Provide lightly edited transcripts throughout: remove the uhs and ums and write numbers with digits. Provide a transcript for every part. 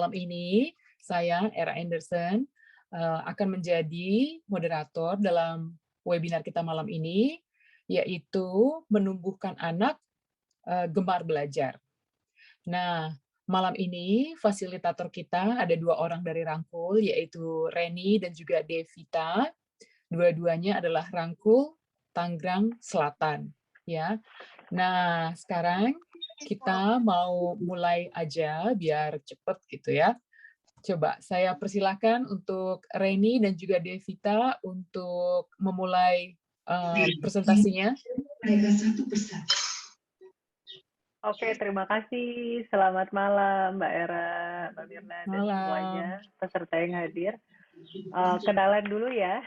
malam ini saya, Era Anderson, akan menjadi moderator dalam webinar kita malam ini, yaitu menumbuhkan anak gemar belajar. Nah, malam ini fasilitator kita ada 2 orang dari Rangkul, yaitu Reni dan juga Devita. Dua-duanya adalah Rangkul Tangerang Selatan, ya. Nah, sekarang kita mau mulai aja biar cepet gitu ya. Coba saya persilahkan untuk Reni dan juga Devita untuk memulai presentasinya. Oke, terima kasih. Selamat malam, Mbak Era, Mbak Mirna, dan semuanya peserta yang hadir. Kenalan dulu ya.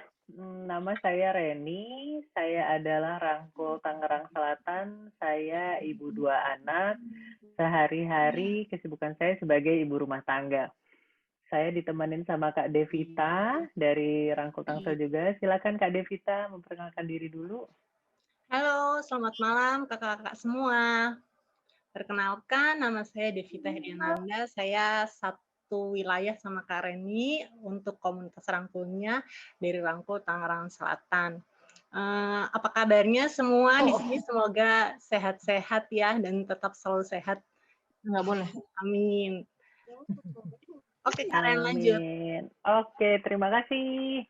Nama saya Reni, saya adalah Rangkul Tangerang Selatan, saya ibu 2 anak. Sehari-hari kesibukan saya sebagai ibu rumah tangga. Saya ditemenin sama Kak Devita dari Rangkul Tangsel juga. Silakan Kak Devita memperkenalkan diri dulu. Halo, selamat malam kakak-kakak semua. Perkenalkan, nama saya Devita Hediananda. Saya satu wilayah sama Kak Reni untuk komunitas Rangkulnya dari Rangkul Tangerang Selatan. Apa kabarnya semua di sini? Semoga sehat-sehat ya dan tetap selalu sehat. Nggak boleh. Amin. Oke, Kak Ren, lanjut. Oke, terima kasih.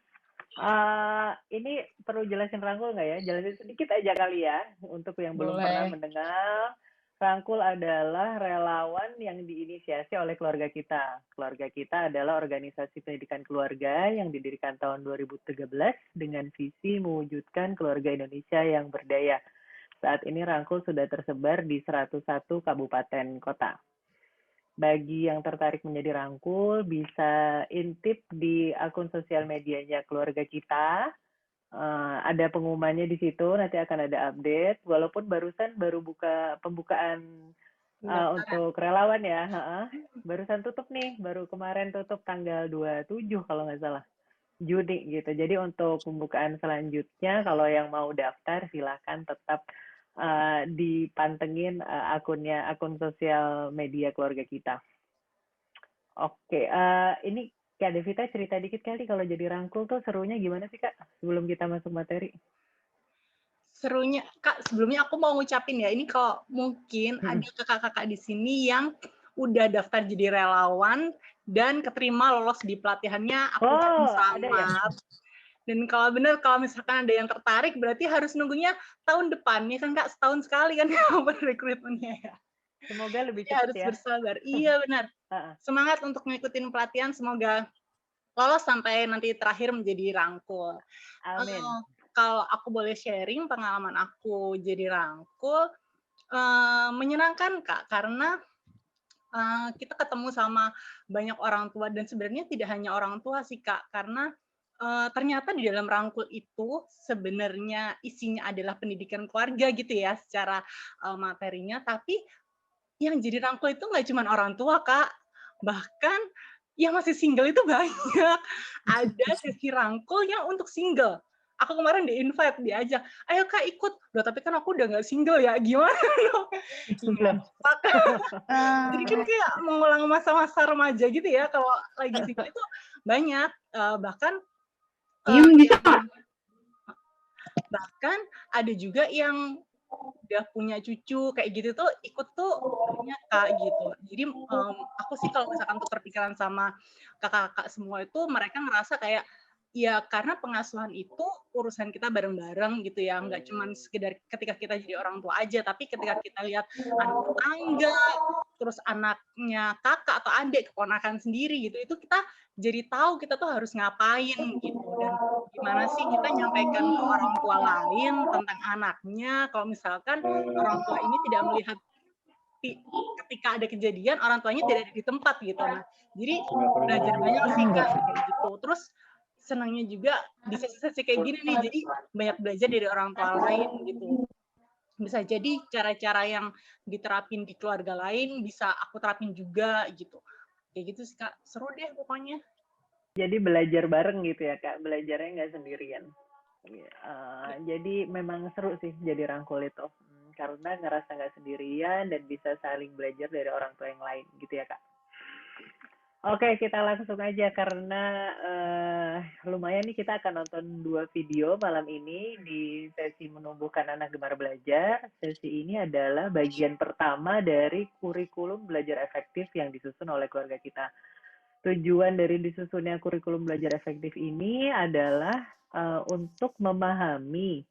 Ini perlu jelasin Rangkul nggak ya? Jelasin sedikit aja kali ya untuk yang belum pernah mendengar. Rangkul adalah relawan yang diinisiasi oleh keluarga kita. Keluarga kita adalah organisasi pendidikan keluarga yang didirikan tahun 2013 dengan visi mewujudkan keluarga Indonesia yang berdaya. Saat ini Rangkul sudah tersebar di 101 kabupaten kota. Bagi yang tertarik menjadi Rangkul, bisa intip di akun sosial medianya keluarga kita. Ada pengumumannya di situ, nanti akan ada update. Walaupun barusan baru buka pembukaan untuk relawan ya. Barusan tutup nih, baru kemarin tutup tanggal 27 kalau nggak salah. Juni gitu. Jadi untuk pembukaan selanjutnya, kalau yang mau daftar silahkan tetap dipantengin akun sosial media keluarga kita. Oke, ini Kak Devita cerita dikit kali kalau jadi Rangkul tuh serunya gimana sih Kak? Sebelum kita masuk materi. Serunya, Kak, sebelumnya aku mau ngucapin ya, ini kalau mungkin ada kakak-kakak di sini yang udah daftar jadi relawan dan keterima lolos di pelatihannya, aku ucapin selamat. Dan kalau benar, kalau misalkan ada yang tertarik, berarti harus nunggunya tahun depan, ya kan Kak, setahun sekali kan rekrutmennya ya. Semoga lebih cepat harus ya. Bersabar. Iya benar. Semangat untuk ngikutin pelatihan, semoga lolos sampai nanti terakhir menjadi Rangkul. Amin. Kalau aku boleh sharing pengalaman aku jadi Rangkul, menyenangkan Kak, karena kita ketemu sama banyak orang tua dan sebenarnya tidak hanya orang tua sih Kak, karena ternyata di dalam Rangkul itu sebenarnya isinya adalah pendidikan keluarga gitu ya secara materinya, tapi yang jadi Rangkul itu nggak cuma orang tua Kak, bahkan yang masih single itu banyak. Ada sesi Rangkul yang untuk single. Aku kemarin di-invite, diajak, ayo Kak ikut. Loh, tapi kan aku udah nggak single ya, gimana dong? Jadi kan kayak mengulang masa-masa remaja gitu ya, kalau lagi single itu banyak. Bahkan ada juga yang udah punya cucu kayak gitu tuh ikut tuh banyak Kak gitu. Jadi aku sih kalau misalkan tukar pikiran sama kakak-kakak semua itu mereka ngerasa kayak ya karena pengasuhan itu urusan kita bareng-bareng gitu ya, nggak cuma sekedar ketika kita jadi orang tua aja, tapi ketika kita lihat anak tetangga, terus anaknya kakak atau adik, keponakan sendiri gitu, itu kita jadi tahu kita tuh harus ngapain gitu, dan gimana sih kita nyampaikan ke orang tua lain tentang anaknya, kalau misalkan orang tua ini tidak melihat ketika ada kejadian, orang tuanya tidak ada di tempat gitu. Nah, jadi belajar banyak sih Kak, kayak gitu. Terus senangnya juga di sesi-sesi kayak gini nih, jadi banyak belajar dari orang tua lain gitu. Bisa jadi cara-cara yang diterapin di keluarga lain bisa aku terapin juga gitu. Kayak gitu sih Kak, seru deh pokoknya. Jadi belajar bareng gitu ya Kak, belajarnya nggak sendirian. Jadi memang seru sih jadi Rangkul itu, karena ngerasa nggak sendirian dan bisa saling belajar dari orang tua yang lain gitu ya Kak. Oke, kita langsung aja karena lumayan nih kita akan nonton 2 video malam ini di sesi menumbuhkan anak gemar belajar. Sesi ini adalah bagian pertama dari kurikulum belajar efektif yang disusun oleh keluarga kita. Tujuan dari disusunnya kurikulum belajar efektif ini adalah untuk memahami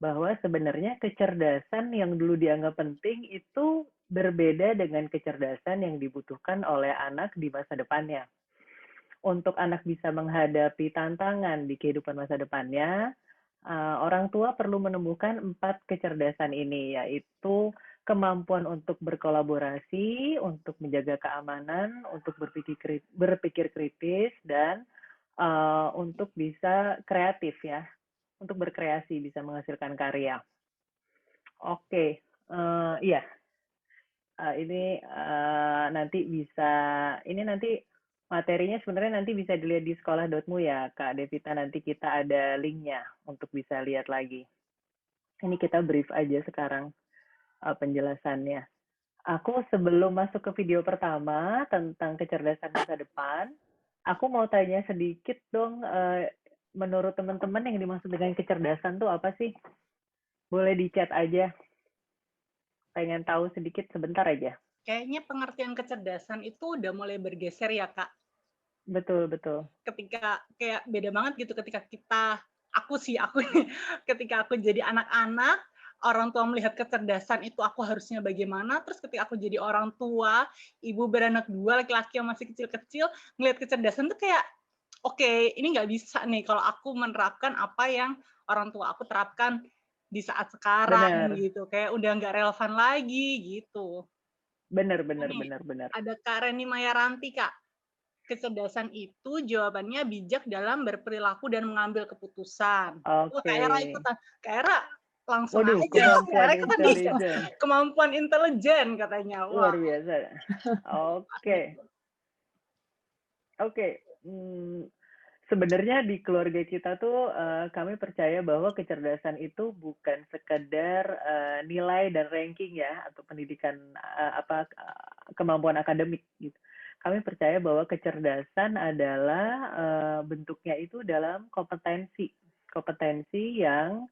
bahwa sebenarnya kecerdasan yang dulu dianggap penting itu berbeda dengan kecerdasan yang dibutuhkan oleh anak di masa depannya. Untuk anak bisa menghadapi tantangan di kehidupan masa depannya, orang tua perlu menumbuhkan 4 kecerdasan ini, yaitu kemampuan untuk berkolaborasi, untuk menjaga keamanan, untuk berpikir kritis, dan untuk bisa kreatif ya, untuk berkreasi, bisa menghasilkan karya. Oke, iya. Ini nanti bisa, ini nanti materinya sebenarnya nanti bisa dilihat di sekolah.mu ya, Kak Devita. Nanti kita ada linknya untuk bisa lihat lagi. Ini kita brief aja sekarang penjelasannya. Aku sebelum masuk ke video pertama tentang kecerdasan masa depan, aku mau tanya sedikit dong, menurut teman-teman yang dimaksud dengan kecerdasan tuh apa sih? Boleh di chat aja. Pengen tahu sedikit sebentar aja. Kayaknya pengertian kecerdasan itu udah mulai bergeser ya, Kak. Betul, betul. Ketika kayak beda banget gitu ketika aku ketika aku jadi anak-anak, orang tua melihat kecerdasan itu aku harusnya bagaimana, terus ketika aku jadi orang tua, ibu beranak 2, laki-laki yang masih kecil-kecil, ngelihat kecerdasan tuh kayak, oke, ini nggak bisa nih kalau aku menerapkan apa yang orang tua aku terapkan di saat sekarang gitu, kayak udah nggak relevan lagi gitu. Bener. Ada Kak Reni Mayaranti, Kak. Kecerdasan itu jawabannya bijak dalam berperilaku dan mengambil keputusan. Oke. Kak Era ikutan. Kak Era langsung Waduh, aja. kemampuan intelijen katanya. Wah. Luar biasa. Oke. Sebenarnya di keluarga kita tuh kami percaya bahwa kecerdasan itu bukan sekedar nilai dan ranking ya, atau pendidikan kemampuan akademik gitu. Kami percaya bahwa kecerdasan adalah bentuknya itu dalam kompetensi yang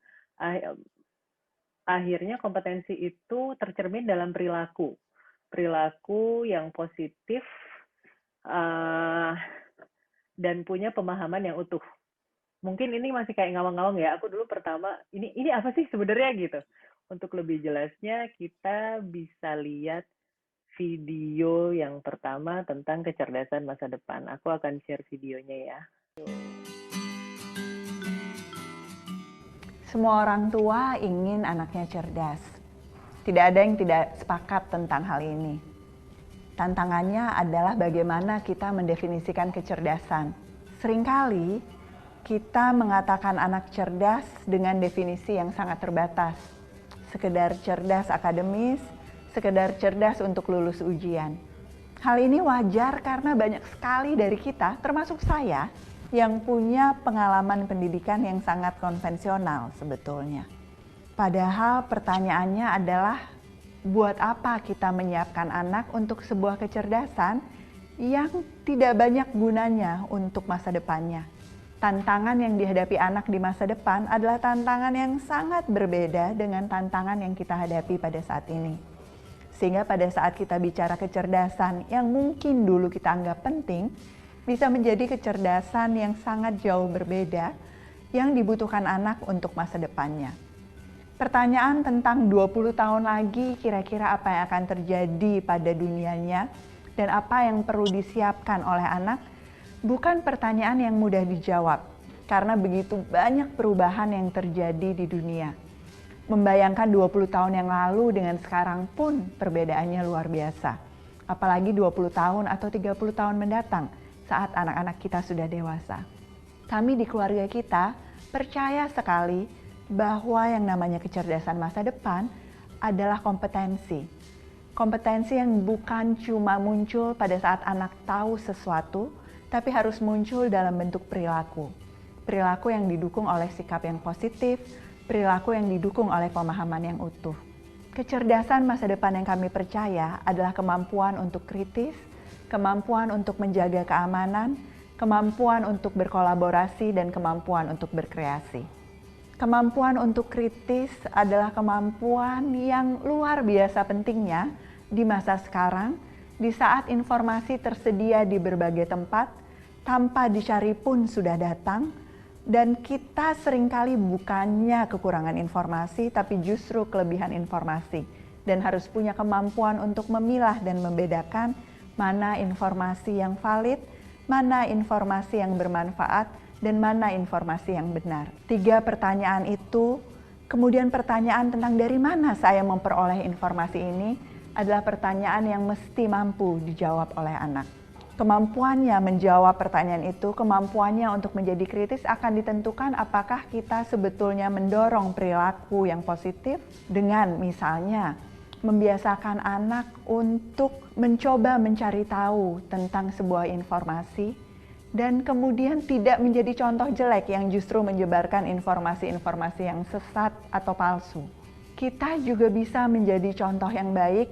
akhirnya kompetensi itu tercermin dalam perilaku yang positif dan punya pemahaman yang utuh. Mungkin ini masih kayak ngawang-ngawang ya. Aku dulu pertama, ini apa sih sebenarnya gitu. Untuk lebih jelasnya, kita bisa lihat video yang pertama tentang kecerdasan masa depan. Aku akan share videonya ya. Semua orang tua ingin anaknya cerdas. Tidak ada yang tidak sepakat tentang hal ini. Tantangannya adalah bagaimana kita mendefinisikan kecerdasan. Seringkali kita mengatakan anak cerdas dengan definisi yang sangat terbatas. Sekedar cerdas akademis, sekedar cerdas untuk lulus ujian. Hal ini wajar karena banyak sekali dari kita, termasuk saya, yang punya pengalaman pendidikan yang sangat konvensional sebetulnya. Padahal pertanyaannya adalah, buat apa kita menyiapkan anak untuk sebuah kecerdasan yang tidak banyak gunanya untuk masa depannya? Tantangan yang dihadapi anak di masa depan adalah tantangan yang sangat berbeda dengan tantangan yang kita hadapi pada saat ini. Sehingga pada saat kita bicara kecerdasan yang mungkin dulu kita anggap penting, bisa menjadi kecerdasan yang sangat jauh berbeda yang dibutuhkan anak untuk masa depannya. Pertanyaan tentang 20 tahun lagi kira-kira apa yang akan terjadi pada dunianya dan apa yang perlu disiapkan oleh anak bukan pertanyaan yang mudah dijawab karena begitu banyak perubahan yang terjadi di dunia. Membayangkan 20 tahun yang lalu dengan sekarang pun perbedaannya luar biasa. Apalagi 20 tahun atau 30 tahun mendatang saat anak-anak kita sudah dewasa. Kami di keluarga kita percaya sekali bahwa yang namanya kecerdasan masa depan adalah kompetensi. Kompetensi yang bukan cuma muncul pada saat anak tahu sesuatu, tapi harus muncul dalam bentuk perilaku. Perilaku yang didukung oleh sikap yang positif, perilaku yang didukung oleh pemahaman yang utuh. Kecerdasan masa depan yang kami percaya adalah kemampuan untuk kritis, kemampuan untuk menjaga keamanan, kemampuan untuk berkolaborasi, dan kemampuan untuk berkreasi. Kemampuan untuk kritis adalah kemampuan yang luar biasa pentingnya di masa sekarang, di saat informasi tersedia di berbagai tempat, tanpa dicari pun sudah datang, dan kita seringkali bukannya kekurangan informasi, tapi justru kelebihan informasi, dan harus punya kemampuan untuk memilah dan membedakan mana informasi yang valid, mana informasi yang bermanfaat, dan mana informasi yang benar. 3 pertanyaan itu, kemudian pertanyaan tentang dari mana saya memperoleh informasi ini adalah pertanyaan yang mesti mampu dijawab oleh anak. Kemampuannya menjawab pertanyaan itu, kemampuannya untuk menjadi kritis akan ditentukan apakah kita sebetulnya mendorong perilaku yang positif dengan misalnya membiasakan anak untuk mencoba mencari tahu tentang sebuah informasi, dan kemudian tidak menjadi contoh jelek yang justru menyebarkan informasi-informasi yang sesat atau palsu. Kita juga bisa menjadi contoh yang baik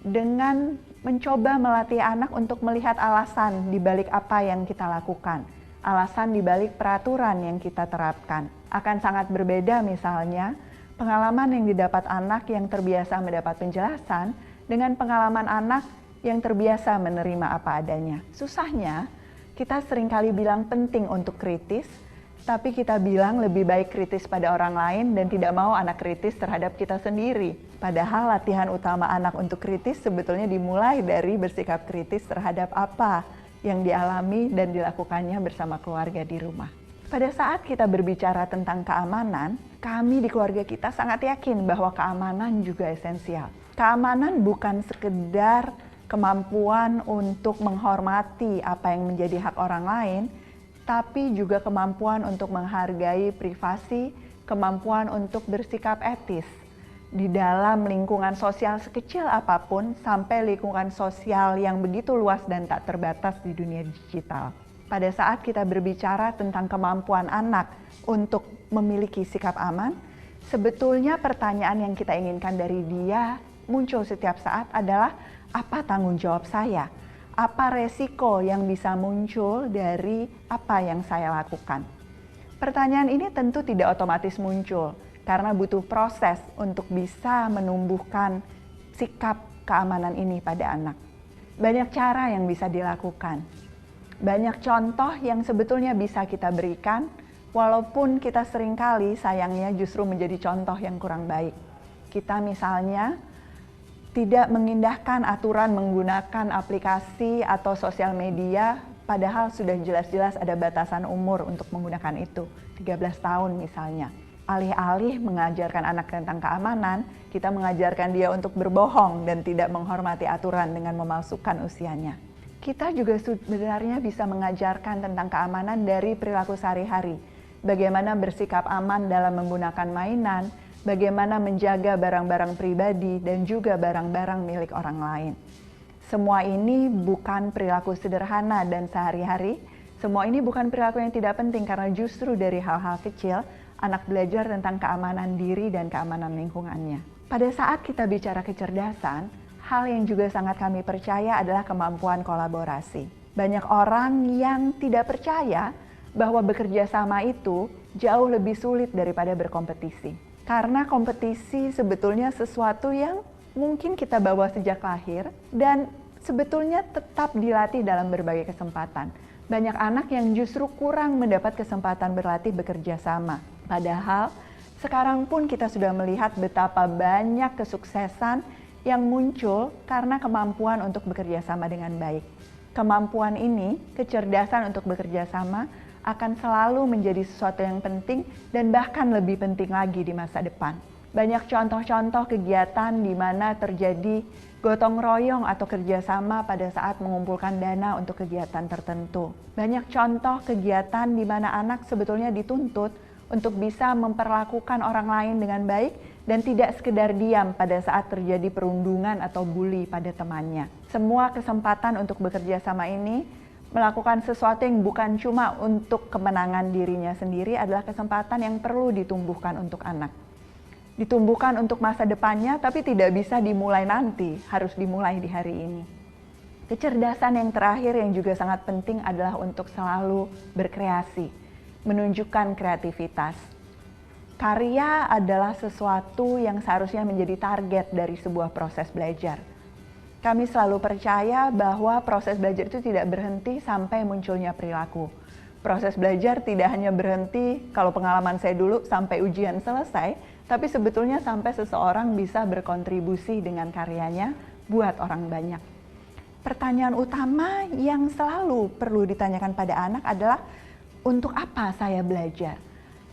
dengan mencoba melatih anak untuk melihat alasan di balik apa yang kita lakukan, alasan di balik peraturan yang kita terapkan. Akan sangat berbeda misalnya pengalaman yang didapat anak yang terbiasa mendapat penjelasan dengan pengalaman anak yang terbiasa menerima apa adanya. Susahnya, kita seringkali bilang penting untuk kritis, tapi kita bilang lebih baik kritis pada orang lain dan tidak mau anak kritis terhadap kita sendiri. Padahal latihan utama anak untuk kritis sebetulnya dimulai dari bersikap kritis terhadap apa yang dialami dan dilakukannya bersama keluarga di rumah. Pada saat kita berbicara tentang keamanan, kami di keluarga kita sangat yakin bahwa keamanan juga esensial. Keamanan bukan sekedar kemampuan untuk menghormati apa yang menjadi hak orang lain, tapi juga kemampuan untuk menghargai privasi, kemampuan untuk bersikap etis di dalam lingkungan sosial sekecil apapun sampai lingkungan sosial yang begitu luas dan tak terbatas di dunia digital. Pada saat kita berbicara tentang kemampuan anak untuk memiliki sikap aman, sebetulnya pertanyaan yang kita inginkan dari dia muncul setiap saat adalah apa tanggung jawab saya? Apa resiko yang bisa muncul dari apa yang saya lakukan? Pertanyaan ini tentu tidak otomatis muncul karena butuh proses untuk bisa menumbuhkan sikap keamanan ini pada anak. Banyak cara yang bisa dilakukan. Banyak contoh yang sebetulnya bisa kita berikan, walaupun kita seringkali sayangnya justru menjadi contoh yang kurang baik. Kita misalnya tidak mengindahkan aturan menggunakan aplikasi atau sosial media, padahal sudah jelas-jelas ada batasan umur untuk menggunakan itu, 13 tahun misalnya. Alih-alih mengajarkan anak tentang keamanan, kita mengajarkan dia untuk berbohong dan tidak menghormati aturan dengan memalsukan usianya. Kita juga sebenarnya bisa mengajarkan tentang keamanan dari perilaku sehari-hari. Bagaimana bersikap aman dalam menggunakan mainan, bagaimana menjaga barang-barang pribadi dan juga barang-barang milik orang lain. Semua ini bukan perilaku sederhana dan sehari-hari. Semua ini bukan perilaku yang tidak penting karena justru dari hal-hal kecil, anak belajar tentang keamanan diri dan keamanan lingkungannya. Pada saat kita bicara kecerdasan, hal yang juga sangat kami percaya adalah kemampuan kolaborasi. Banyak orang yang tidak percaya bahwa bekerja sama itu jauh lebih sulit daripada berkompetisi. Karena kompetisi sebetulnya sesuatu yang mungkin kita bawa sejak lahir dan sebetulnya tetap dilatih dalam berbagai kesempatan. Banyak anak yang justru kurang mendapat kesempatan berlatih bekerja sama. Padahal sekarang pun kita sudah melihat betapa banyak kesuksesan yang muncul karena kemampuan untuk bekerja sama dengan baik. Kemampuan ini, kecerdasan untuk bekerja sama, akan selalu menjadi sesuatu yang penting dan bahkan lebih penting lagi di masa depan. Banyak contoh-contoh kegiatan di mana terjadi gotong royong atau kerjasama pada saat mengumpulkan dana untuk kegiatan tertentu. Banyak contoh kegiatan di mana anak sebetulnya dituntut untuk bisa memperlakukan orang lain dengan baik dan tidak sekedar diam pada saat terjadi perundungan atau bully pada temannya. Semua kesempatan untuk bekerja sama ini melakukan sesuatu yang bukan cuma untuk kemenangan dirinya sendiri adalah kesempatan yang perlu ditumbuhkan untuk anak. Ditumbuhkan untuk masa depannya, tapi tidak bisa dimulai nanti, harus dimulai di hari ini. Kecerdasan yang terakhir yang juga sangat penting adalah untuk selalu berkreasi, menunjukkan kreativitas. Karya adalah sesuatu yang seharusnya menjadi target dari sebuah proses belajar. Kami selalu percaya bahwa proses belajar itu tidak berhenti sampai munculnya perilaku. Proses belajar tidak hanya berhenti kalau pengalaman saya dulu sampai ujian selesai, tapi sebetulnya sampai seseorang bisa berkontribusi dengan karyanya buat orang banyak. Pertanyaan utama yang selalu perlu ditanyakan pada anak adalah, untuk apa saya belajar?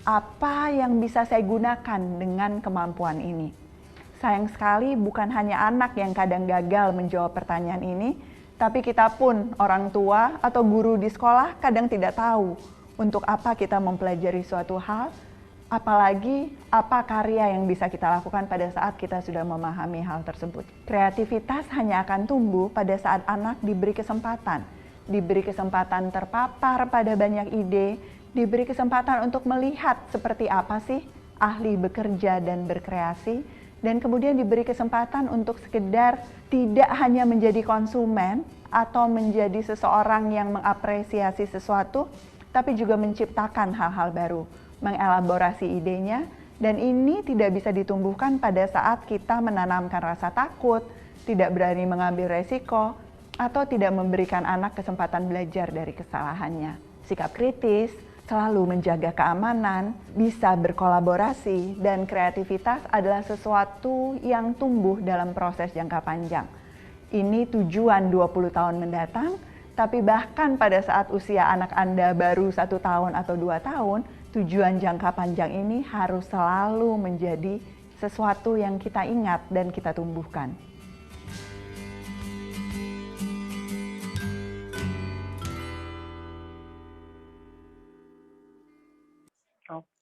Apa yang bisa saya gunakan dengan kemampuan ini? Sayang sekali bukan hanya anak yang kadang gagal menjawab pertanyaan ini, tapi kita pun orang tua atau guru di sekolah kadang tidak tahu untuk apa kita mempelajari suatu hal, apalagi apa karya yang bisa kita lakukan pada saat kita sudah memahami hal tersebut. Kreativitas hanya akan tumbuh pada saat anak diberi kesempatan terpapar pada banyak ide, diberi kesempatan untuk melihat seperti apa sih ahli bekerja dan berkreasi, dan kemudian diberi kesempatan untuk sekedar tidak hanya menjadi konsumen atau menjadi seseorang yang mengapresiasi sesuatu, tapi juga menciptakan hal-hal baru, mengelaborasi idenya, dan ini tidak bisa ditumbuhkan pada saat kita menanamkan rasa takut, tidak berani mengambil resiko, atau tidak memberikan anak kesempatan belajar dari kesalahannya. Sikap kritis, selalu menjaga keamanan, bisa berkolaborasi, dan kreativitas adalah sesuatu yang tumbuh dalam proses jangka panjang. Ini tujuan 20 tahun mendatang, tapi bahkan pada saat usia anak Anda baru 1 tahun atau 2 tahun, tujuan jangka panjang ini harus selalu menjadi sesuatu yang kita ingat dan kita tumbuhkan.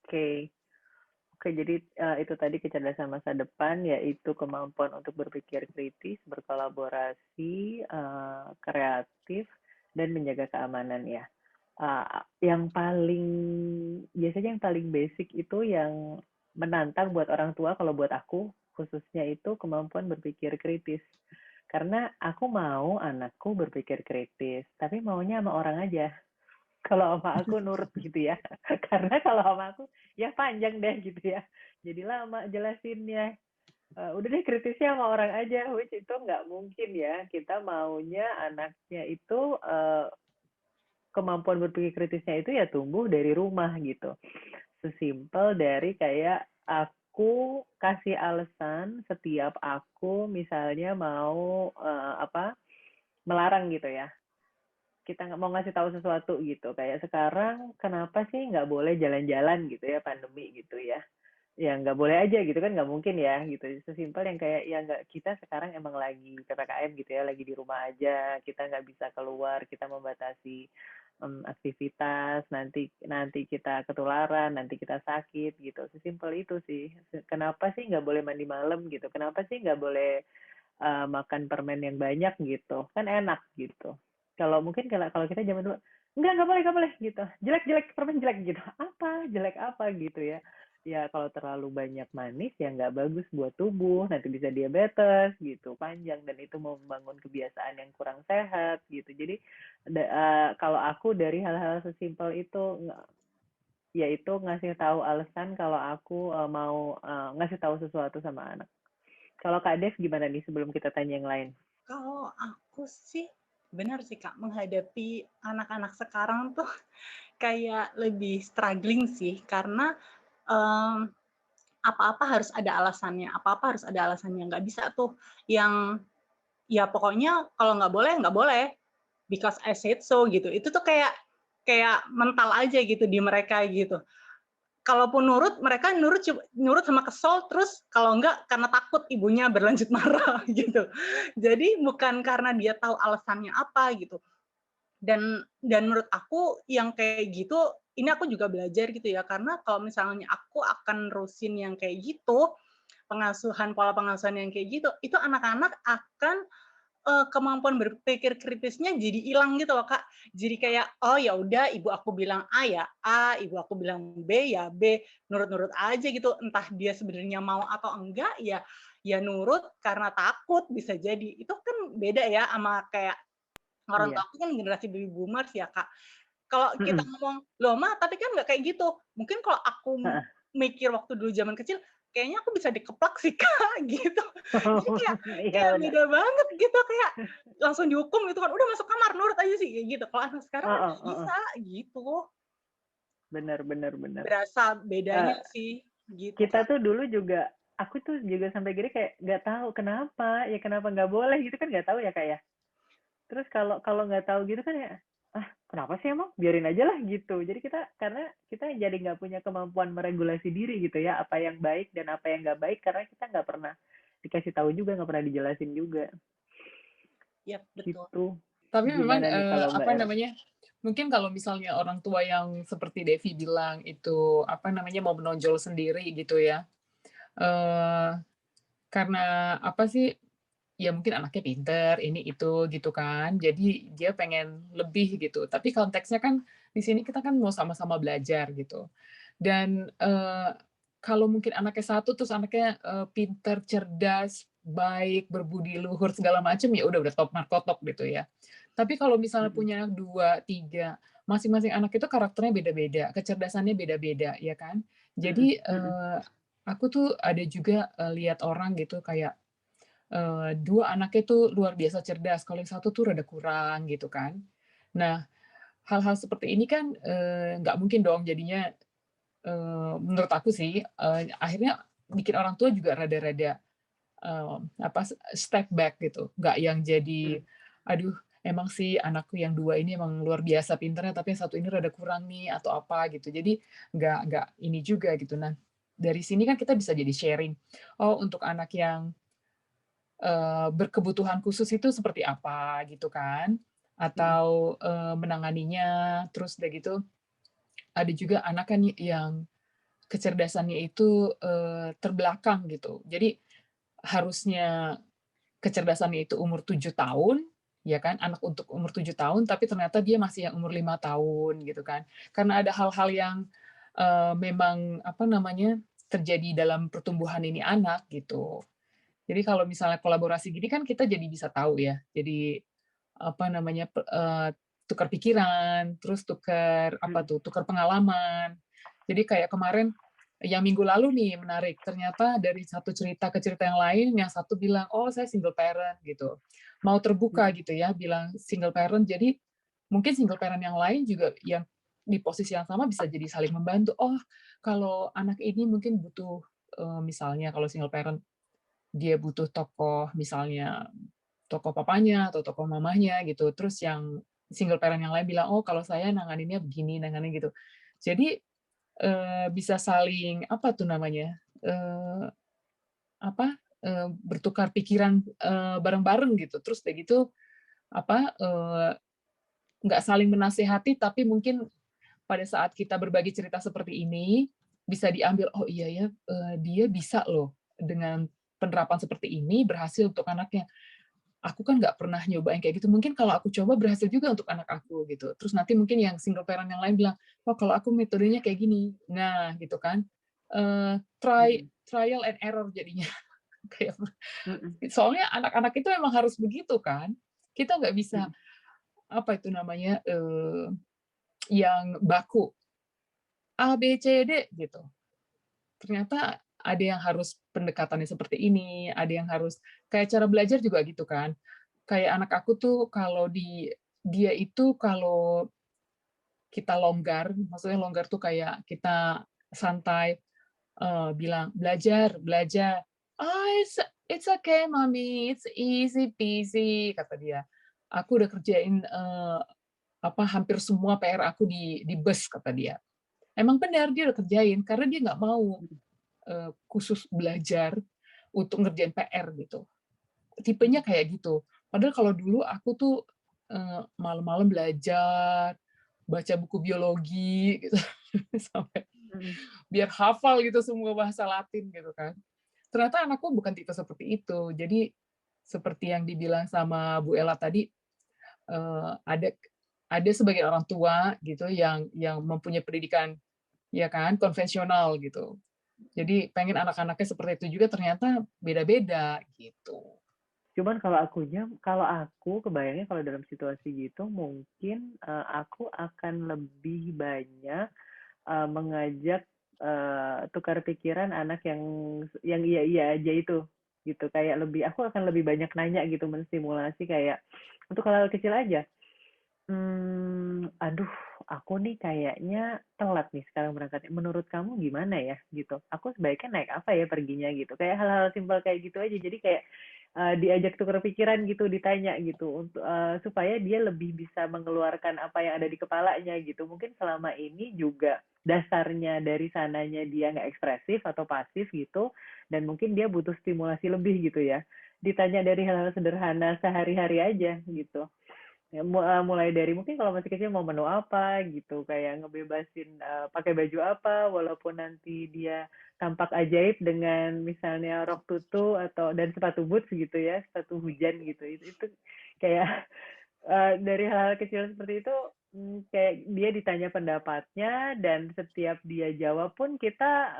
Oke, jadi itu tadi kecerdasan masa depan, yaitu kemampuan untuk berpikir kritis, berkolaborasi, kreatif, dan menjaga keamanan ya. Yang biasanya yang paling basic itu yang menantang buat orang tua, kalau buat aku khususnya itu kemampuan berpikir kritis. Karena aku mau anakku berpikir kritis, tapi maunya sama orang aja. Kalau sama aku nurut gitu ya. Karena kalau sama aku ya panjang deh gitu ya. Jadi lama jelasinnya. Udah deh kritisnya sama orang aja, which itu nggak mungkin ya. Kita maunya anaknya itu kemampuan berpikir kritisnya itu ya tumbuh dari rumah gitu. Sesimpel dari kayak aku kasih alasan setiap aku misalnya mau melarang gitu ya. Kita nggak mau ngasih tahu sesuatu gitu, kayak sekarang kenapa sih nggak boleh jalan-jalan gitu ya, pandemi gitu ya nggak boleh aja gitu kan, nggak mungkin ya gitu. Sesimpel yang kayak ya nggak, kita sekarang emang lagi PPKM gitu ya, lagi di rumah aja, kita nggak bisa keluar, kita membatasi aktivitas, nanti kita ketularan, nanti kita sakit gitu. Sesimpel itu sih. Kenapa sih nggak boleh mandi malam gitu, kenapa sih nggak boleh makan permen yang banyak gitu, kan enak gitu. Kalau mungkin kalau kita zaman dulu, nggak boleh gitu, jelek permen jelek gitu, jelek apa gitu ya. Ya kalau terlalu banyak manis ya nggak bagus buat tubuh, nanti bisa diabetes gitu panjang, dan itu membangun kebiasaan yang kurang sehat gitu. Jadi kalau aku dari hal-hal sesimpel itu, yaitu ngasih tahu alasan kalau aku mau ngasih tahu sesuatu sama anak. Kalau Kak Dev gimana nih sebelum kita tanya yang lain? Kalau aku sih benar sih Kak, menghadapi anak-anak sekarang tuh kayak lebih struggling sih, karena apa-apa harus ada alasannya, nggak bisa tuh yang ya pokoknya kalau nggak boleh, because I said so gitu. Itu tuh kayak mental aja gitu di mereka gitu. Kalaupun mereka nurut sama kesel, terus kalau enggak karena takut ibunya berlanjut marah gitu. Jadi bukan karena dia tahu alasannya apa gitu. Dan menurut aku yang kayak gitu, ini aku juga belajar gitu ya, karena kalau misalnya aku akan nerusin yang kayak gitu, pola pengasuhan yang kayak gitu, itu anak-anak akan kemampuan berpikir kritisnya jadi hilang gitu loh Kak. Jadi kayak, oh ya udah ibu aku bilang A ya A, ibu aku bilang B ya B, nurut-nurut aja gitu. Entah dia sebenarnya mau atau enggak, ya nurut karena takut bisa jadi. Itu kan beda ya sama kayak Orang Iya. tua aku kan generasi baby boomers ya, Kak. Kalau kita ngomong, "Loh, Ma, tapi kan nggak kayak gitu." Mungkin kalau aku Heeh. mikir waktu dulu zaman kecil, kayaknya aku bisa dikeplak sih, Kak, gitu. Jadi kayak Iya kayak benar. beda banget gitu, kayak langsung dihukum gitu kan, "Udah masuk kamar, nurut aja sih," kayak gitu. Kalau anak sekarang kan Heeh nggak heeh. bisa, gitu. Benar benar benar. Berasa Eee, bedanya sih, gitu, kita Kak. tuh dulu juga aku tuh juga sampai gini kayak nggak tahu kenapa, ya kenapa nggak boleh gitu kan nggak tahu ya, Kak, ya. Terus kalau kalau nggak tahu gitu kan ya, "Ah, kenapa sih emang? Biarin aja lah," gitu. Jadi karena kita jadi nggak punya kemampuan meregulasi diri gitu ya, apa yang baik dan apa yang nggak baik karena kita nggak pernah dikasih tahu juga, nggak pernah dijelasin juga, Iya, betul. gitu. Tapi memang, Gimana nih kalau Mbak apa Era? namanya, mungkin kalau misalnya orang tua yang seperti Devi bilang itu, apa namanya, mau menonjol sendiri gitu ya, eee, karena apa sih, ya mungkin anaknya pinter, ini itu gitu kan, jadi dia pengen lebih gitu. Tapi konteksnya kan di sini kita kan mau sama-sama belajar gitu. Dan, kalau mungkin anaknya satu terus anaknya, pinter, cerdas, baik, berbudi luhur segala macam, ya udah top markotop gitu ya. Tapi kalau misalnya Mhm punya 2 3 masing-masing anak itu karakternya beda-beda, kecerdasannya beda-beda, ya kan. mhm Jadi, mhm aku tuh ada juga, lihat orang gitu kayak 2 anaknya tuh luar biasa cerdas, kalau yang satu tuh rada kurang gitu kan. Nah, hal-hal seperti ini kan, nggak mungkin dong jadinya, menurut aku sih, akhirnya bikin orang tua juga rada-rada, apa, step back gitu, nggak yang jadi, mhm. "Aduh, emang sih anakku yang 2 ini emang luar biasa pinternya, tapi yang satu ini rada kurang nih," atau apa gitu. Jadi nggak ini juga gitu. Nah, dari sini kan kita bisa jadi sharing, oh untuk anak yang berkebutuhan khusus itu seperti apa gitu kan, Mhm atau, menanganinya, terus udah gitu ada juga anak kan yang kecerdasannya itu, terbelakang gitu. Jadi harusnya kecerdasannya itu umur 7 tahun, ya kan, anak untuk umur 7 tahun, tapi ternyata dia masih yang umur 5 tahun gitu kan. Karena ada hal-hal yang, memang apa namanya, terjadi dalam pertumbuhan ini anak gitu. Jadi kalau misalnya kolaborasi gini kan kita jadi bisa tahu ya, jadi apa namanya, tukar pikiran, terus tukar apa mhm tuh, tukar pengalaman. Jadi kayak kemarin yang minggu lalu nih menarik, ternyata dari satu cerita ke cerita yang lain, yang satu bilang, "Oh saya single parent," gitu. Mau terbuka mhm gitu ya, bilang single parent, jadi mungkin single parent yang lain juga yang di posisi yang sama bisa jadi saling membantu. Oh, kalau anak ini mungkin butuh, misalnya kalau single parent dia butuh tokoh, misalnya tokoh papanya atau tokoh mamanya gitu, terus yang single parent yang lain bilang, "Oh kalau saya nanganinnya begini, nanganinnya gitu." Jadi, bisa saling apa tuh namanya, apa, bertukar pikiran, bareng-bareng gitu. Terus udah gitu, apa, nggak saling menasehati, tapi mungkin pada saat kita berbagi cerita seperti ini, bisa diambil, "Oh iya ya, dia bisa loh dengan penerapan seperti ini berhasil untuk anaknya. Aku kan nggak pernah nyobain kayak gitu, mungkin kalau aku coba berhasil juga untuk anak aku," gitu. Terus nanti mungkin yang single parent yang lain bilang, "Oh kalau aku metodenya kayak gini." Nah gitu kan, mhm trial and error jadinya. Kayak mhm soalnya anak-anak itu emang harus begitu kan. Kita nggak bisa, mhm apa itu namanya, yang baku, A, B, C, D gitu. Ternyata ada yang harus pendekatannya seperti ini, ada yang harus kayak cara belajar juga gitu kan. Kayak anak aku tuh kalau dia itu kalau kita longgar, maksudnya longgar tuh kayak kita santai, bilang, "Belajar, belajar." "Ah, it's okay mommy, it's easy peasy," kata dia. "Aku udah kerjain, apa, hampir semua PR aku di bus," kata dia. Emang benar dia udah kerjain, karena dia nggak mau, mhm khusus belajar untuk ngerjain PR gitu. Tipenya mhm kayak gitu. Padahal kalau dulu aku tuh, malam-malam belajar, baca buku biologi gitu, sampai mhm biar hafal gitu semua bahasa Latin gitu kan. Ternyata anakku bukan tipe seperti itu. Jadi seperti yang dibilang sama Bu Ella tadi, ada sebagian orang tua gitu yang mempunyai pendidikan, ya kan, konvensional gitu. Jadi pengen anak-anaknya seperti itu juga ternyata beda-beda gitu. Cuman kalau aku kebayangnya kalau dalam situasi gitu mungkin aku akan lebih banyak mengajak tukar pikiran anak yang iya aja itu gitu, kayak aku akan lebih banyak nanya gitu, menstimulasi kayak untuk hal-hal kecil aja. Aduh, aku nih kayaknya telat nih sekarang berangkatnya. Menurut kamu gimana ya? Gitu. Aku sebaiknya naik apa ya perginya gitu. Kayak hal-hal simpel kayak gitu aja. Jadi kayak diajak tukar pikiran gitu, ditanya gitu untuk supaya dia lebih bisa mengeluarkan apa yang ada di kepalanya gitu. Mungkin selama ini juga dasarnya dari sananya dia nggak ekspresif atau pasif gitu, dan mungkin dia butuh stimulasi lebih gitu ya. Ditanya dari hal-hal sederhana sehari-hari aja gitu. Ya, mulai dari mungkin kalau masih kecil mau menu apa gitu, kayak ngebebasin pakai baju apa, walaupun nanti dia tampak ajaib dengan misalnya rok tutu dan sepatu boots gitu ya, sepatu hujan gitu. Itu kayak dari hal-hal kecil seperti itu, kayak dia ditanya pendapatnya dan setiap dia jawab pun kita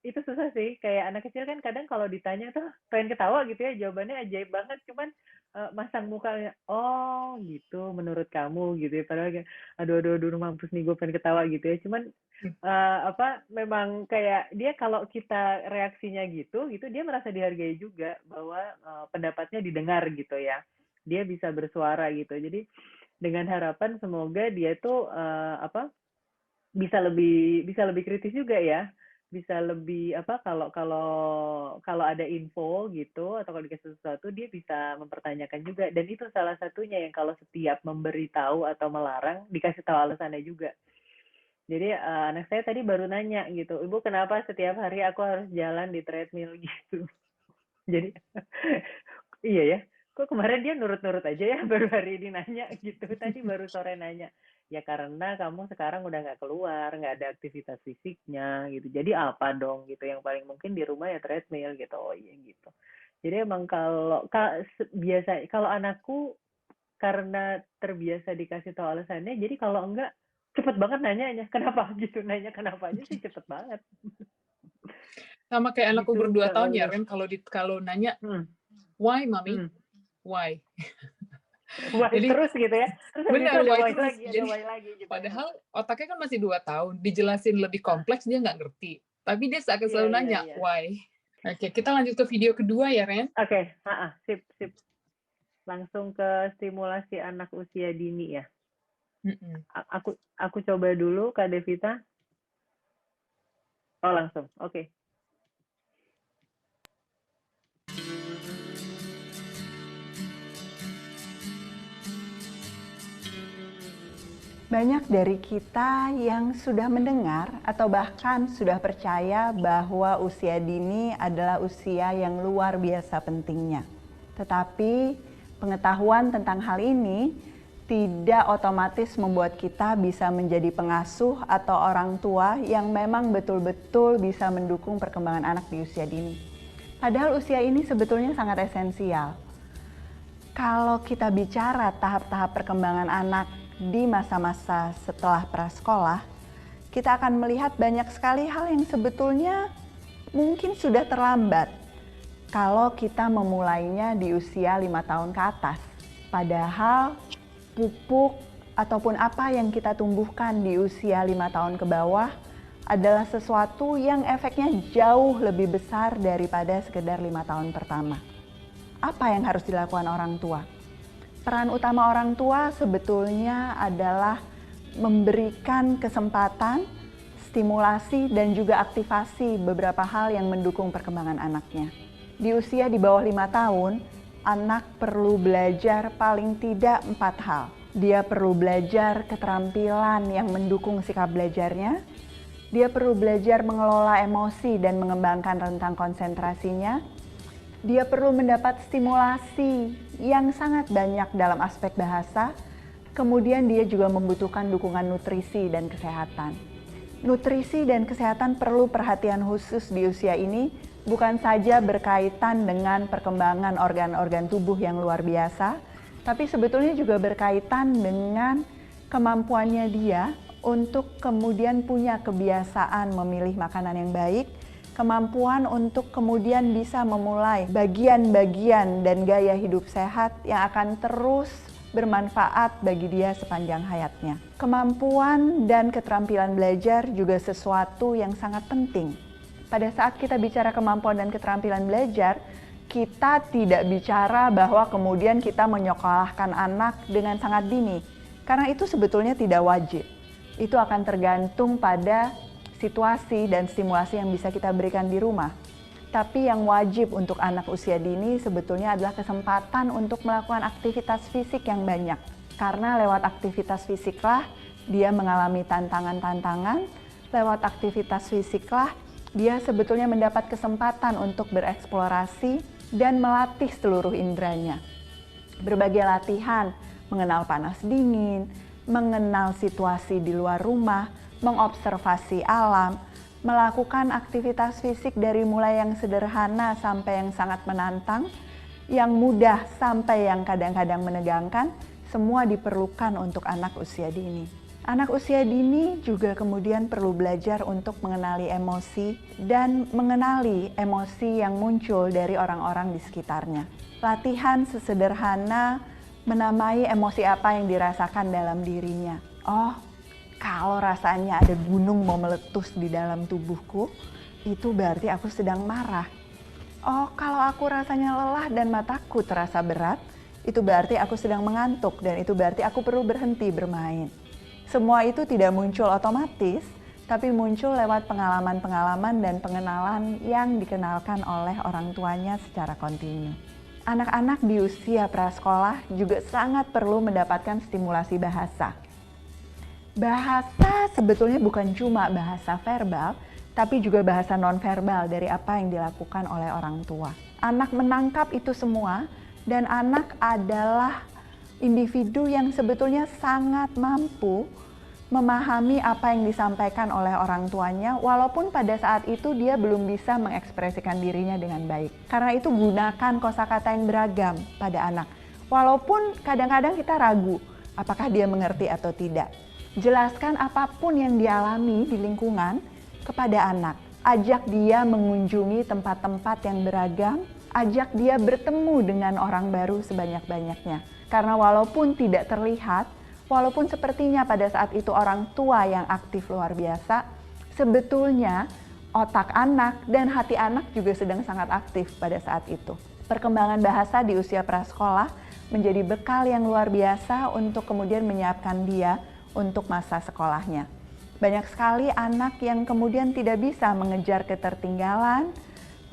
itu susah sih, kayak anak kecil kan kadang kalau ditanya tuh pengen ketawa gitu ya, jawabannya ajaib banget, cuman masang mukanya, oh gitu menurut kamu gitu ya, padahal kayak aduh mampus nih gue pengen ketawa gitu ya, cuman memang kayak dia kalau kita reaksinya gitu dia merasa dihargai juga bahwa pendapatnya didengar gitu ya, dia bisa bersuara gitu. Jadi dengan harapan semoga dia tuh bisa lebih kritis juga ya, bisa lebih kalau ada info gitu atau kalau dikasih sesuatu dia bisa mempertanyakan juga, dan itu salah satunya yang kalau setiap memberitahu atau melarang dikasih tahu alasannya juga. Jadi anak saya tadi baru nanya gitu, Ibu kenapa setiap hari aku harus jalan di treadmill gitu. Jadi iya ya, kok kemarin dia nurut-nurut aja ya, baru hari ini nanya gitu, tadi baru sore nanya. Ya karena kamu sekarang udah nggak keluar, nggak ada aktivitas fisiknya gitu. Jadi apa dong gitu, yang paling mungkin di rumah ya treadmill gitu. Oh iya gitu. Jadi emang kalau anakku karena terbiasa dikasih tahu alasannya, jadi kalau enggak cepet banget nanyanya, kenapa gitu, nanya kenapanya sih cepet banget. Sama kayak anakku Gitu, ber-2 tahun ya, Ren, kalau nanya, why mami? Why? Why Jadi, terus gitu ya. Terus habis itu ada why lagi, ada why lagi gitu. Padahal otaknya kan masih 2 tahun, dijelasin lebih kompleks dia nggak ngerti. Tapi dia seakan selalu nanya, why? Oke, kita lanjut ke video kedua ya, Ren? Oke, sip. Langsung ke stimulasi anak usia dini ya. Aku coba dulu Kak Devita. Oh langsung, oke. Banyak dari kita yang sudah mendengar atau bahkan sudah percaya bahwa usia dini adalah usia yang luar biasa pentingnya. Tetapi pengetahuan tentang hal ini tidak otomatis membuat kita bisa menjadi pengasuh atau orang tua yang memang betul-betul bisa mendukung perkembangan anak di usia dini. Padahal usia ini sebetulnya sangat esensial. Kalau kita bicara tahap-tahap perkembangan anak di masa-masa setelah prasekolah, kita akan melihat banyak sekali hal yang sebetulnya mungkin sudah terlambat kalau kita memulainya di usia 5 tahun ke atas. Padahal pupuk ataupun apa yang kita tumbuhkan di usia 5 tahun ke bawah adalah sesuatu yang efeknya jauh lebih besar daripada sekedar 5 tahun pertama. Apa yang harus dilakukan orang tua? Peran utama orang tua sebetulnya adalah memberikan kesempatan, stimulasi, dan juga aktivasi beberapa hal yang mendukung perkembangan anaknya. Di usia di bawah 5 tahun, anak perlu belajar paling tidak 4 hal. Dia perlu belajar keterampilan yang mendukung sikap belajarnya. Dia perlu belajar mengelola emosi dan mengembangkan rentang konsentrasinya. Dia perlu mendapat stimulasi yang sangat banyak dalam aspek bahasa. Kemudian dia juga membutuhkan dukungan nutrisi dan kesehatan. Nutrisi dan kesehatan perlu perhatian khusus di usia ini, bukan saja berkaitan dengan perkembangan organ-organ tubuh yang luar biasa, tapi sebetulnya juga berkaitan dengan kemampuannya dia untuk kemudian punya kebiasaan memilih makanan yang baik, kemampuan untuk kemudian bisa memulai bagian-bagian dan gaya hidup sehat yang akan terus bermanfaat bagi dia sepanjang hayatnya. Kemampuan dan keterampilan belajar juga sesuatu yang sangat penting. Pada saat kita bicara kemampuan dan keterampilan belajar, kita tidak bicara bahwa kemudian kita menyekolahkan anak dengan sangat dini, karena itu sebetulnya tidak wajib. Itu akan tergantung pada situasi dan stimulasi yang bisa kita berikan di rumah. Tapi yang wajib untuk anak usia dini sebetulnya adalah kesempatan untuk melakukan aktivitas fisik yang banyak. Karena lewat aktivitas fisiklah dia mengalami tantangan-tantangan, lewat aktivitas fisiklah dia sebetulnya mendapat kesempatan untuk bereksplorasi dan melatih seluruh inderanya. Berbagai latihan, mengenal panas dingin, mengenal situasi di luar rumah, mengobservasi alam, melakukan aktivitas fisik dari mulai yang sederhana sampai yang sangat menantang, yang mudah sampai yang kadang-kadang menegangkan, semua diperlukan untuk anak usia dini. Anak usia dini juga kemudian perlu belajar untuk mengenali emosi dan mengenali emosi yang muncul dari orang-orang di sekitarnya. Latihan sesederhana menamai emosi apa yang dirasakan dalam dirinya. Oh, kalau rasanya ada gunung mau meletus di dalam tubuhku, itu berarti aku sedang marah. Oh, kalau aku rasanya lelah dan mataku terasa berat, itu berarti aku sedang mengantuk dan itu berarti aku perlu berhenti bermain. Semua itu tidak muncul otomatis, tapi muncul lewat pengalaman-pengalaman dan pengenalan yang dikenalkan oleh orang tuanya secara kontinu. Anak-anak di usia prasekolah juga sangat perlu mendapatkan stimulasi bahasa. Bahasa sebetulnya bukan cuma bahasa verbal, tapi juga bahasa nonverbal dari apa yang dilakukan oleh orang tua. Anak menangkap itu semua dan anak adalah individu yang sebetulnya sangat mampu memahami apa yang disampaikan oleh orang tuanya walaupun pada saat itu dia belum bisa mengekspresikan dirinya dengan baik. Karena itu gunakan kosakata yang beragam pada anak. Walaupun kadang-kadang kita ragu apakah dia mengerti atau tidak. Jelaskan apapun yang dialami di lingkungan kepada anak. Ajak dia mengunjungi tempat-tempat yang beragam, ajak dia bertemu dengan orang baru sebanyak-banyaknya. Karena walaupun tidak terlihat, walaupun sepertinya pada saat itu orang tua yang aktif luar biasa, sebetulnya otak anak dan hati anak juga sedang sangat aktif pada saat itu. Perkembangan bahasa di usia prasekolah menjadi bekal yang luar biasa untuk kemudian menyiapkan dia untuk masa sekolahnya. Banyak sekali anak yang kemudian tidak bisa mengejar ketertinggalan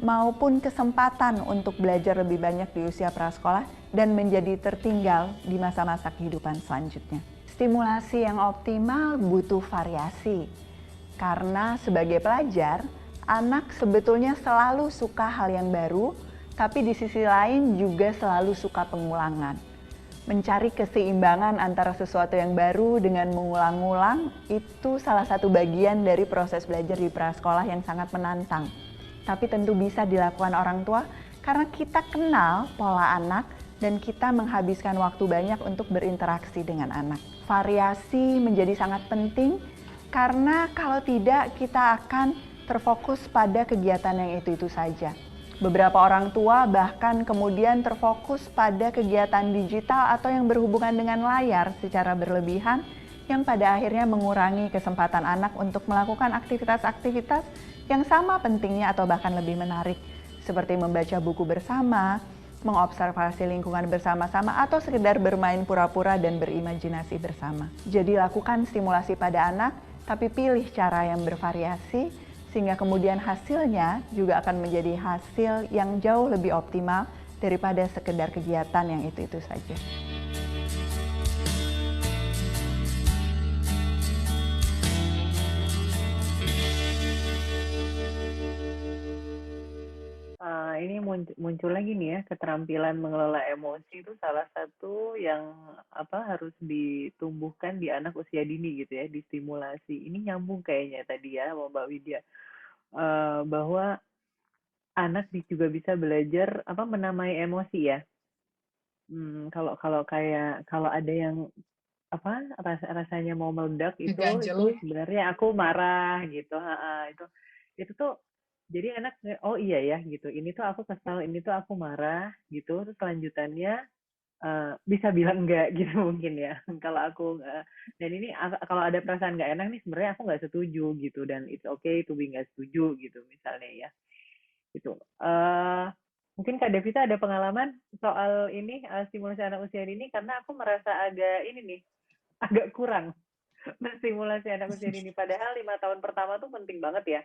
maupun kesempatan untuk belajar lebih banyak di usia prasekolah dan menjadi tertinggal di masa-masa kehidupan selanjutnya. Stimulasi yang optimal butuh variasi. Karena sebagai pelajar, anak sebetulnya selalu suka hal yang baru, tapi di sisi lain juga selalu suka pengulangan. Mencari keseimbangan antara sesuatu yang baru dengan mengulang-ulang itu salah satu bagian dari proses belajar di prasekolah yang sangat menantang. Tapi tentu bisa dilakukan orang tua karena kita kenal pola anak dan kita menghabiskan waktu banyak untuk berinteraksi dengan anak. Variasi menjadi sangat penting karena kalau tidak kita akan terfokus pada kegiatan yang itu-itu saja. Beberapa orang tua bahkan kemudian terfokus pada kegiatan digital atau yang berhubungan dengan layar secara berlebihan yang pada akhirnya mengurangi kesempatan anak untuk melakukan aktivitas-aktivitas yang sama pentingnya atau bahkan lebih menarik seperti membaca buku bersama, mengobservasi lingkungan bersama-sama atau sekedar bermain pura-pura dan berimajinasi bersama. Jadi lakukan stimulasi pada anak tapi pilih cara yang bervariasi sehingga kemudian hasilnya juga akan menjadi hasil yang jauh lebih optimal daripada sekedar kegiatan yang itu-itu saja. Ini muncul lagi nih ya, keterampilan mengelola emosi itu salah satu yang harus ditumbuhkan di anak usia dini gitu ya, distimulasi. Ini nyambung kayaknya tadi ya sama Mbak Widya, bahwa anak juga bisa belajar menamai emosi ya. Kalau ada yang rasanya mau meledak itu Ngeganjel. sebenarnya aku marah gitu. Itu tuh Jadi anak, oh iya ya gitu, ini tuh aku kesal, ini tuh aku marah gitu, terus kelanjutannya bisa bilang enggak gitu mungkin ya. Kalau aku dan ini kalau ada perasaan nggak enak nih sebenarnya aku nggak setuju gitu, dan it's okay to be nggak setuju gitu misalnya ya. Gitu. Mungkin Kak Devita ada pengalaman soal ini stimulasi anak usia dini, karena aku merasa agak ini nih, agak kurang stimulasi anak usia dini. Padahal 5 tahun pertama tuh penting banget ya.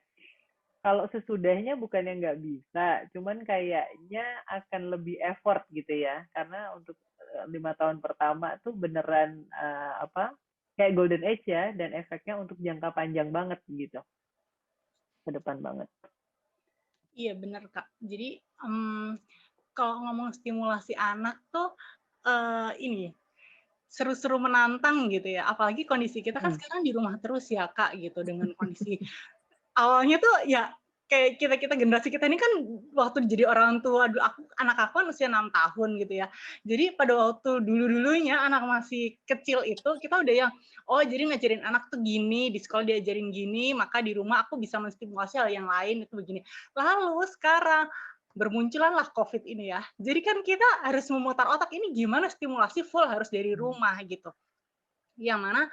Kalau sesudahnya bukannya nggak bisa, cuman kayaknya akan lebih effort gitu ya. Karena untuk 5 tahun pertama tuh beneran kayak golden age ya, dan efeknya untuk jangka panjang banget gitu, ke depan banget. Iya benar Kak. Jadi kalau ngomong stimulasi anak tuh ini seru-seru menantang gitu ya. Apalagi kondisi kita kan sekarang di rumah terus ya Kak gitu, dengan kondisi awalnya tuh ya kayak kita generasi kita ini kan waktu jadi orang tua, anak aku kan usia 6 tahun gitu ya. Jadi pada waktu dulu-dulunya anak masih kecil itu kita udah yang oh jadi ngajarin anak tuh gini, di sekolah diajarin gini, maka di rumah aku bisa menstimulasi hal yang lain itu begini. Lalu sekarang bermunculanlah COVID ini ya. Jadi kan kita harus memutar otak ini gimana stimulasi full harus dari rumah gitu. Yang mana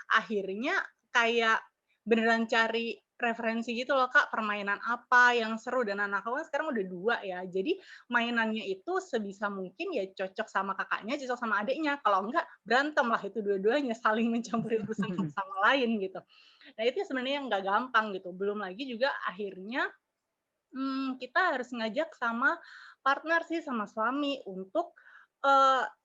akhirnya kayak beneran cari referensi gitu loh Kak, permainan apa yang seru, dan anak aku kan sekarang udah 2 ya. Jadi mainannya itu sebisa mungkin ya cocok sama kakaknya, cocok sama adiknya. Kalau enggak berantem lah itu dua-duanya saling mencampuri urusan sama lain gitu. Nah itu sebenarnya yang nggak gampang gitu. Belum lagi juga akhirnya kita harus ngajak sama partner sih, sama suami untuk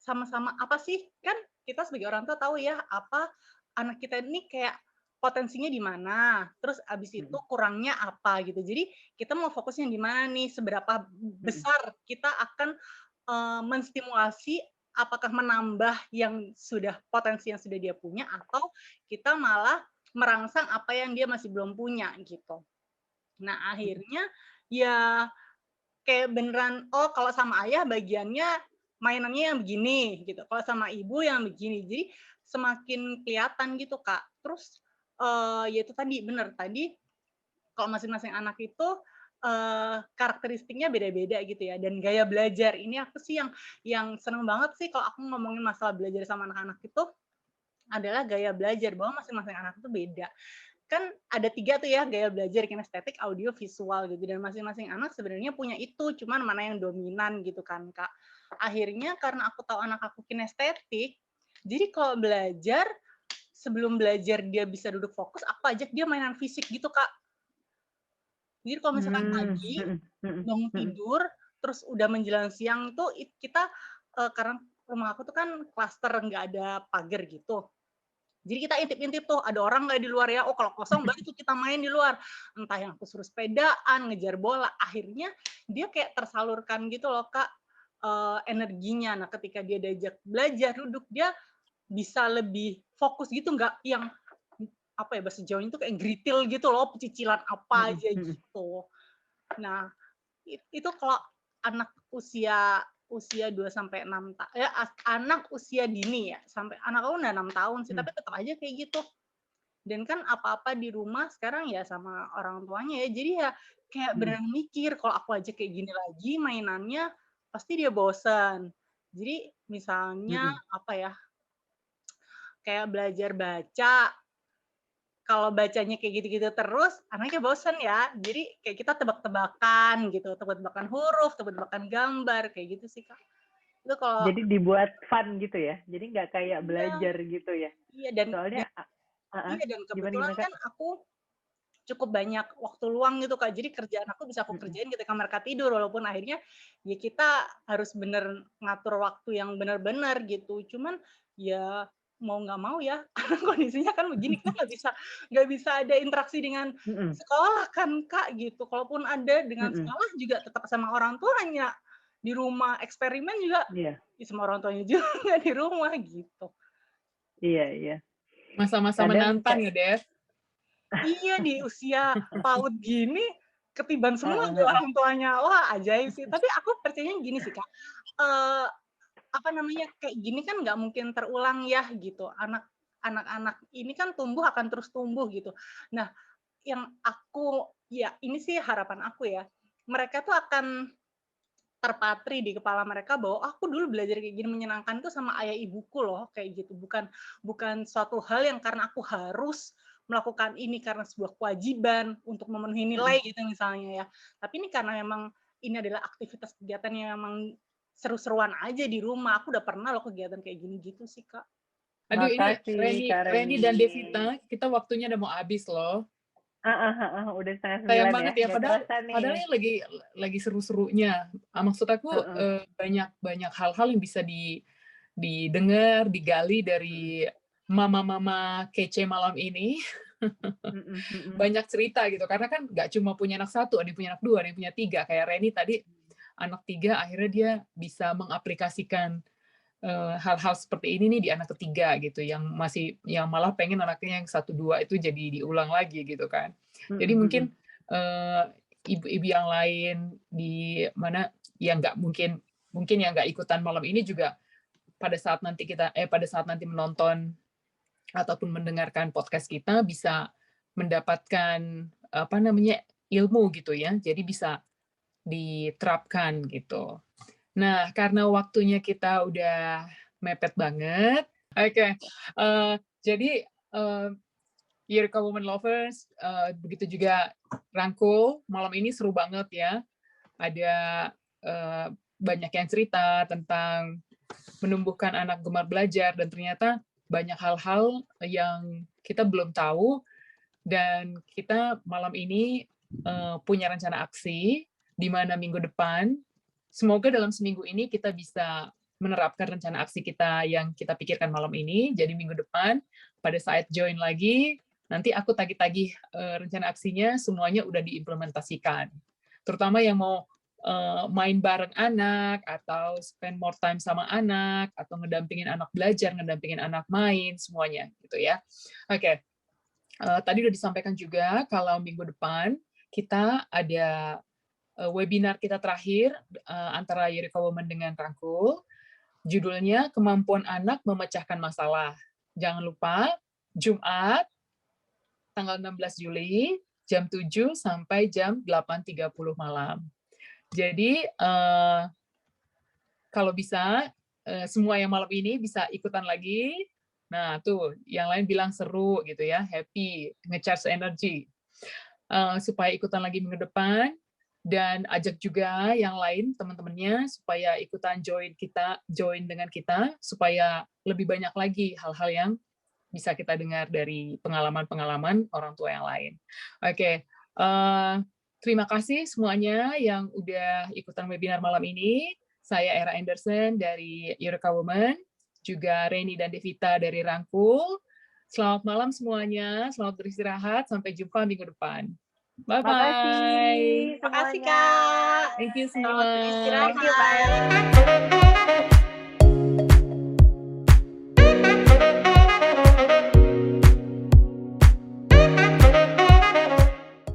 sama-sama apa sih, kan kita sebagai orang tua tahu ya apa anak kita ini kayak potensinya di mana, terus abis itu kurangnya apa gitu. Jadi kita mau fokusnya di mana nih, seberapa besar kita akan menstimulasi, apakah menambah yang sudah potensi yang sudah dia punya, atau kita malah merangsang apa yang dia masih belum punya gitu. Nah akhirnya ya kayak beneran, oh kalau sama ayah bagiannya mainannya yang begini gitu, kalau sama ibu yang begini. Jadi semakin kelihatan gitu Kak. Terus ya itu tadi bener tadi kalau masing-masing anak itu karakteristiknya beda-beda gitu ya, dan gaya belajar ini aku sih yang seneng banget sih kalau aku ngomongin masalah belajar sama anak-anak itu adalah gaya belajar, bahwa masing-masing anak itu beda. Kan ada 3 tuh ya gaya belajar, kinestetik, audio, visual gitu, dan masing-masing anak sebenarnya punya itu, cuman mana yang dominan gitu kan Kak. Akhirnya karena aku tahu anak aku kinestetik, jadi kalau belajar, sebelum belajar dia bisa duduk fokus, aku ajak dia mainan fisik gitu Kak. Jadi kalau misalkan pagi bangun tidur, terus udah menjelang siang tuh kita karena rumah aku tuh kan klaster nggak ada pagar gitu. Jadi kita intip-intip tuh, ada orang nggak di luar ya, oh kalau kosong berarti tuh kita main di luar. Entah yang aku suruh sepedaan, ngejar bola, akhirnya dia kayak tersalurkan gitu loh Kak, energinya. Nah ketika dia diajak belajar, duduk, dia bisa lebih fokus gitu, nggak yang, apa ya, bahasa Jawanya tuh kayak gritil gitu loh, pecicilan apa aja gitu. Nah, itu kalau anak usia 2 sampai 6 anak usia dini ya, sampai anak aku udah 6 tahun sih, tapi tetap aja kayak gitu. Dan kan apa-apa di rumah sekarang ya sama orang tuanya ya, jadi ya kayak beneran mikir, kalau aku aja kayak gini lagi mainannya, pasti dia bosan. Jadi misalnya, apa ya, kayak belajar baca, kalau bacanya kayak gitu-gitu terus, anaknya bosan ya. Jadi kayak kita tebak-tebakan gitu, tebak-tebakan huruf, tebak-tebakan gambar, kayak gitu sih Kak. Itu kalau Jadi dibuat fun gitu ya, jadi nggak kayak iya, belajar gitu ya. iya dan Soalnya kebetulan gimana Kak? kan aku cukup banyak waktu luang gitu Kak. Jadi kerjaan aku bisa aku kerjain ketika mereka tidur, walaupun akhirnya ya kita harus bener ngatur waktu yang benar-benar gitu. Cuman ya mau nggak mau ya, karena kondisinya kan begini, kita nggak bisa ada interaksi dengan sekolah kan Kak gitu. Kalaupun ada dengan sekolah juga tetap sama orang tuanya. Di rumah eksperimen juga ya sama orang tuanya juga di rumah gitu. Iya. Masa-masa menantang ya, Dev. Iya, di usia PAUD gini ketiban semua tuh orang tuanya. Wah, ajaib sih. Tapi aku percayanya gini sih, Kak. Apa namanya, kayak gini kan nggak mungkin terulang ya gitu. Anak-anak ini kan tumbuh akan terus tumbuh gitu. Nah, yang aku ya ini sih harapan aku ya. Mereka tuh akan terpatri di kepala mereka bahwa aku dulu belajar kayak gini menyenangkan tuh sama ayah ibuku loh, kayak gitu. Bukan suatu hal yang karena aku harus melakukan ini karena sebuah kewajiban untuk memenuhi nilai gitu misalnya ya. Tapi ini karena memang ini adalah aktivitas kegiatan yang memang seru-seruan aja di rumah. Aku udah pernah loh kegiatan kayak gini gitu sih, Kak. Aduh, Makasih, ini Kak Reni dan Devita, kita waktunya udah mau habis loh. Udah 8:30 Sayang ya. banget ya, Nggak padahal terasa nih. ini lagi seru-serunya. Maksud aku banyak hal-hal yang bisa didengar, digali dari mama-mama kece malam ini. Banyak cerita gitu, karena kan nggak cuma punya anak satu, ada yang punya anak dua, ada yang punya tiga. Kayak Reni tadi, anak tiga, akhirnya dia bisa mengaplikasikan hal-hal seperti ini nih di anak ketiga gitu, yang malah pengen anaknya yang 1, 2 itu jadi diulang lagi gitu kan. Jadi mungkin ibu-ibu yang lain di mana yang nggak mungkin yang nggak ikutan malam ini juga pada saat nanti menonton ataupun mendengarkan podcast kita bisa mendapatkan ilmu gitu ya. Jadi bisa diterapkan gitu. Nah, karena waktunya kita udah mepet banget. Oke. Jadi Eureka Women Lovers, begitu juga Rangkul, malam ini seru banget ya. Ada banyak yang cerita tentang menumbuhkan anak gemar belajar, dan ternyata banyak hal-hal yang kita belum tahu, dan kita malam ini punya rencana aksi di mana minggu depan, semoga dalam seminggu ini kita bisa menerapkan rencana aksi kita yang kita pikirkan malam ini. Jadi minggu depan pada saat join lagi, nanti aku tagih-tagih rencana aksinya semuanya udah diimplementasikan. Terutama yang mau main bareng anak, atau spend more time sama anak, atau ngedampingin anak belajar, ngedampingin anak main, semuanya gitu ya. Oke. Tadi udah disampaikan juga kalau minggu depan kita ada webinar kita terakhir antara Eureka Women dengan Rangkul. Judulnya Kemampuan Anak Memecahkan Masalah. Jangan lupa Jumat tanggal 16 Juli jam 7 sampai jam 8.30 malam. Jadi kalau bisa semua yang malam ini bisa ikutan lagi. Nah, tuh yang lain bilang seru gitu ya, happy, nge-charge energy. Supaya ikutan lagi minggu depan, dan ajak juga yang lain teman-temannya supaya ikutan join dengan kita, supaya lebih banyak lagi hal-hal yang bisa kita dengar dari pengalaman-pengalaman orang tua yang lain. Oke, terima kasih semuanya yang udah ikutan webinar malam ini. Saya Era Anderson dari Eureka Women, juga Reni dan Devita dari Rangkul. Selamat malam semuanya, selamat beristirahat, sampai jumpa minggu depan. Bye-bye. Makasih Kak. Thank you semua. Selamat beristirahat. Thank you, Pak.